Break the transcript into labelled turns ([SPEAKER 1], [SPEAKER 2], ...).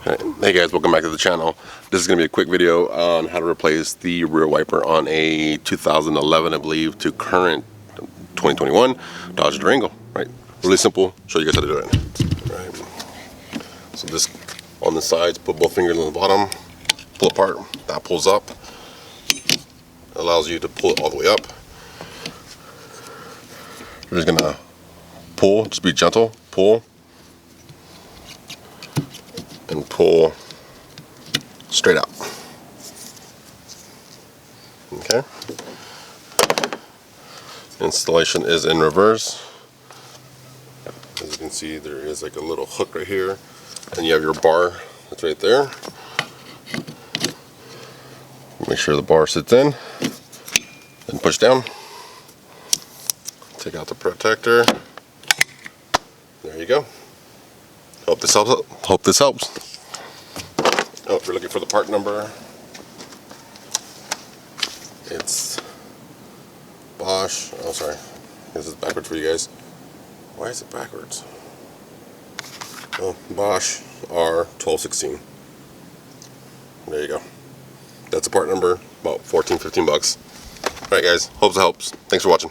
[SPEAKER 1] Hey guys, welcome back to the channel. This is going to be a quick video on how to replace the rear wiper on a 2011, I believe, to current 2021 Dodge Durango. Right, really simple. Show you guys how to do it. Right. So just on the sides, put both fingers on the bottom, pull apart. That pulls up. Allows you to pull it all the way up. You're just gonna pull. Just be gentle. Pull. And pull straight out. Okay. Installation is in reverse. As you can see, there is like a little hook right here, and you have your bar that's right there. Make sure the bar sits in, and push down. Take out the protector. There you go. Hope this helps. Oh, if you're looking for the part number, it's Bosch. Oh, sorry. This is backwards for you guys. Why is it backwards? Oh, Bosch R1216. There you go. That's the part number. About 14-15 bucks. Alright guys, hope it helps. Thanks for watching.